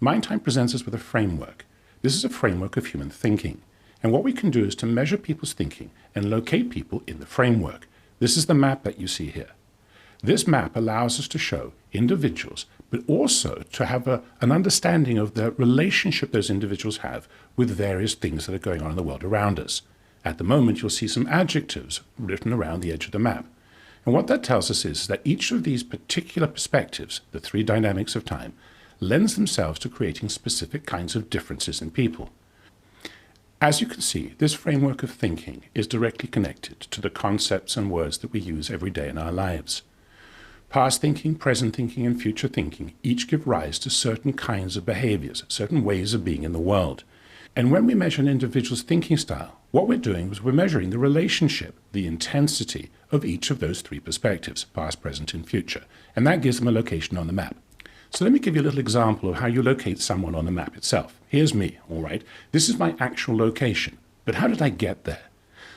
MindTime presents us with a framework. This is a framework of human thinking. And what we can do is to measure people's thinking and locate people in the framework. This is the map that you see here. This map allows us to show individuals, but also to have an understanding of the relationship those individuals have with various things that are going on in the world around us. At the moment, you'll see some adjectives written around the edge of the map. And what that tells us is that each of these particular perspectives, the three dynamics of time, lends themselves to creating specific kinds of differences in people. As you can see, this framework of thinking is directly connected to the concepts and words that we use every day in our lives. Past thinking, present thinking, and future thinking each give rise to certain kinds of behaviors, certain ways of being in the world. And when we measure an individual's thinking style, what we're doing is we're measuring the relationship, the intensity of each of those three perspectives, past, present, and future. And that gives them a location on the map. So let me give you a little example of how you locate someone on the map itself. Here's me, all right? This is my actual location. But how did I get there?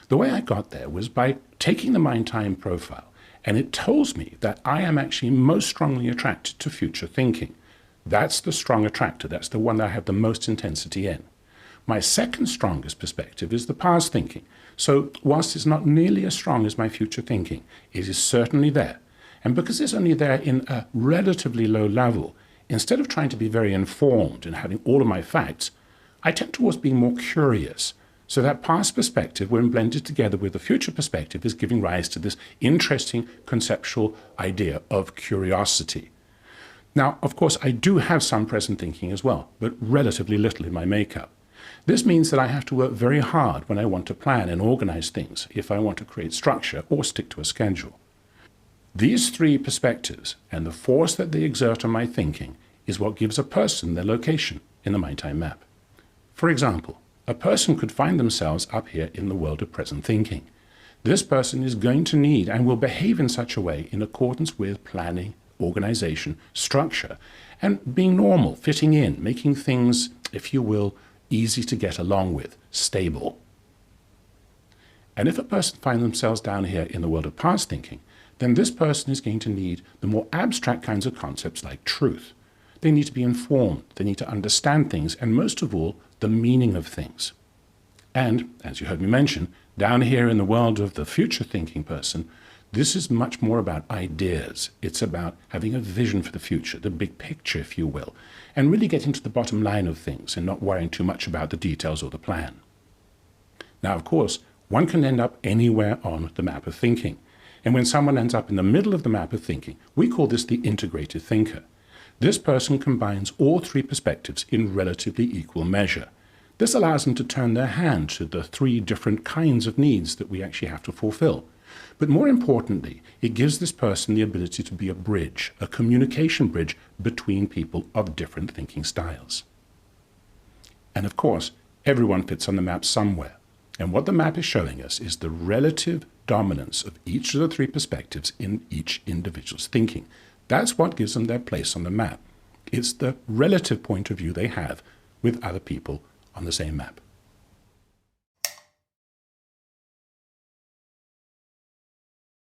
The way I got there was by taking the MindTime profile, and it tells me that I am actually most strongly attracted to future thinking. That's the strong attractor. That's the one that I have the most intensity in. My second strongest perspective is the past thinking. So whilst it's not nearly as strong as my future thinking, it is certainly there. And because it's only there in a relatively low level, instead of trying to be very informed and having all of my facts, I tend towards being more curious. So that past perspective, when blended together with the future perspective, is giving rise to this interesting conceptual idea of curiosity. Now, of course, I do have some present thinking as well, but relatively little in my makeup. This means that I have to work very hard when I want to plan and organize things, if I want to create structure or stick to a schedule. These three perspectives and the force that they exert on my thinking is what gives a person their location in the MindTime map. For example, a person could find themselves up here in the world of present thinking. This person is going to need and will behave in such a way in accordance with planning, organization, structure, and being normal, fitting in, making things, if you will, easy to get along with, stable. And if a person finds themselves down here in the world of past thinking, then this person is going to need the more abstract kinds of concepts like truth. They need to be informed, they need to understand things, and most of all, the meaning of things. And, as you heard me mention, down here in the world of the future thinking person, this is much more about ideas. It's about having a vision for the future, the big picture, if you will, and really getting to the bottom line of things and not worrying too much about the details or the plan. Now, of course, one can end up anywhere on the map of thinking. And when someone ends up in the middle of the map of thinking, we call this the integrated thinker. This person combines all three perspectives in relatively equal measure. This allows them to turn their hand to the three different kinds of needs that we actually have to fulfill. But more importantly, it gives this person the ability to be a bridge, a communication bridge between people of different thinking styles. And of course, everyone fits on the map somewhere. And what the map is showing us is the relative dominance of each of the three perspectives in each individual's thinking. That's what gives them their place on the map. It's the relative point of view they have with other people on the same map.